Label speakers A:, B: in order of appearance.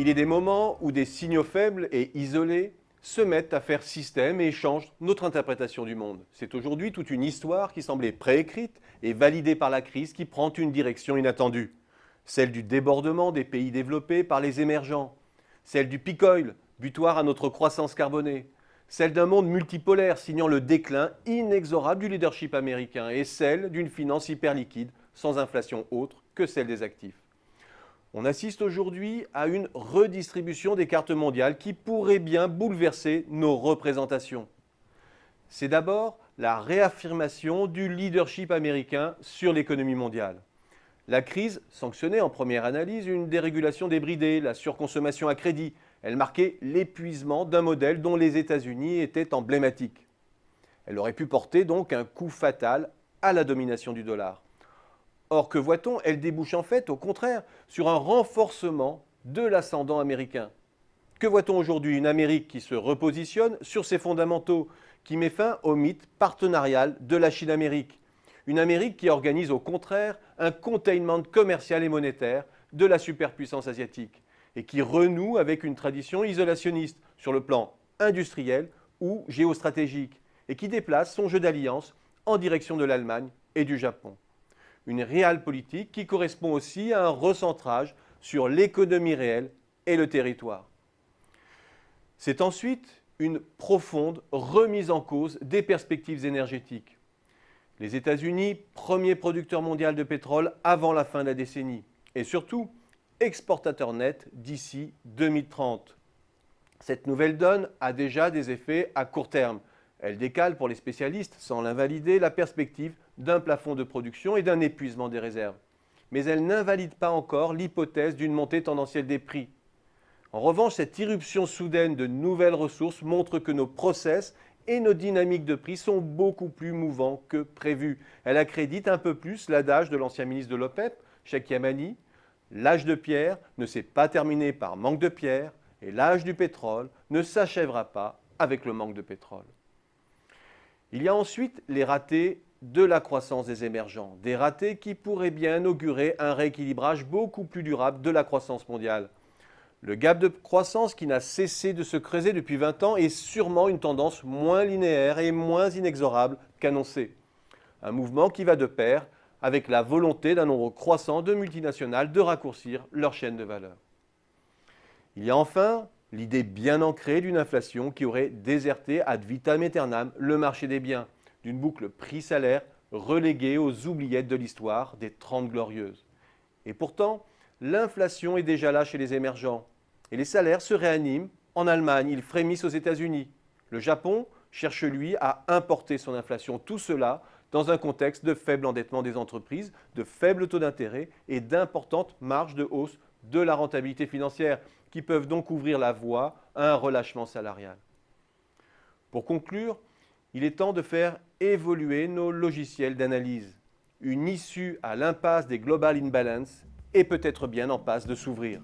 A: Il est des moments où des signaux faibles et isolés se mettent à faire système et changent notre interprétation du monde. C'est aujourd'hui toute une histoire qui semblait préécrite et validée par la crise qui prend une direction inattendue. Celle du débordement des pays développés par les émergents, celle du peak oil, butoir à notre croissance carbonée, celle d'un monde multipolaire signant le déclin inexorable du leadership américain et celle d'une finance hyper liquide sans inflation autre que celle des actifs. On assiste aujourd'hui à une redistribution des cartes mondiales qui pourrait bien bouleverser nos représentations. C'est d'abord la réaffirmation du leadership américain sur l'économie mondiale. La crise sanctionnait en première analyse une dérégulation débridée, la surconsommation à crédit. Elle marquait l'épuisement d'un modèle dont les États-Unis étaient emblématiques. Elle aurait pu porter donc un coup fatal à la domination du dollar. Or, que voit-on? Elle débouche en fait, au contraire, sur un renforcement de l'ascendant américain. Que voit-on aujourd'hui? Une Amérique qui se repositionne sur ses fondamentaux, qui met fin au mythe partenarial de la Chine-Amérique. Une Amérique qui organise au contraire un containment commercial et monétaire de la superpuissance asiatique et qui renoue avec une tradition isolationniste sur le plan industriel ou géostratégique et qui déplace son jeu d'alliance en direction de l'Allemagne et du Japon. Une réelle politique qui correspond aussi à un recentrage sur l'économie réelle et le territoire. C'est ensuite une profonde remise en cause des perspectives énergétiques. Les États-Unis, premier producteur mondial de pétrole avant la fin de la décennie, et surtout exportateur net d'ici 2030. Cette nouvelle donne a déjà des effets à court terme. Elle décale pour les spécialistes, sans l'invalider, la perspective d'un plafond de production et d'un épuisement des réserves. Mais elle n'invalide pas encore l'hypothèse d'une montée tendancielle des prix. En revanche, cette irruption soudaine de nouvelles ressources montre que nos process et nos dynamiques de prix sont beaucoup plus mouvants que prévu. Elle accrédite un peu plus l'adage de l'ancien ministre de l'OPEP, Cheikh Yamani: l'âge de pierre ne s'est pas terminé par manque de pierre et l'âge du pétrole ne s'achèvera pas avec le manque de pétrole. Il y a ensuite les ratés de la croissance des émergents, des ratés qui pourraient bien augurer un rééquilibrage beaucoup plus durable de la croissance mondiale. Le gap de croissance qui n'a cessé de se creuser depuis 20 ans est sûrement une tendance moins linéaire et moins inexorable qu'annoncée. Un mouvement qui va de pair avec la volonté d'un nombre croissant de multinationales de raccourcir leur chaîne de valeur. Il y a enfin l'idée bien ancrée d'une inflation qui aurait déserté ad vitam aeternam le marché des biens, d'une boucle prix-salaire reléguée aux oubliettes de l'histoire des 30 glorieuses. Et pourtant, l'inflation est déjà là chez les émergents. Et les salaires se réaniment en Allemagne, ils frémissent aux États-Unis. Le Japon cherche, lui, à importer son inflation. Tout cela dans un contexte de faible endettement des entreprises, de faibles taux d'intérêt et d'importantes marges de hausse de la rentabilité financière, qui peuvent donc ouvrir la voie à un relâchement salarial. Pour conclure, il est temps de faire évoluer nos logiciels d'analyse. Une issue à l'impasse des global imbalance est peut-être bien en passe de s'ouvrir.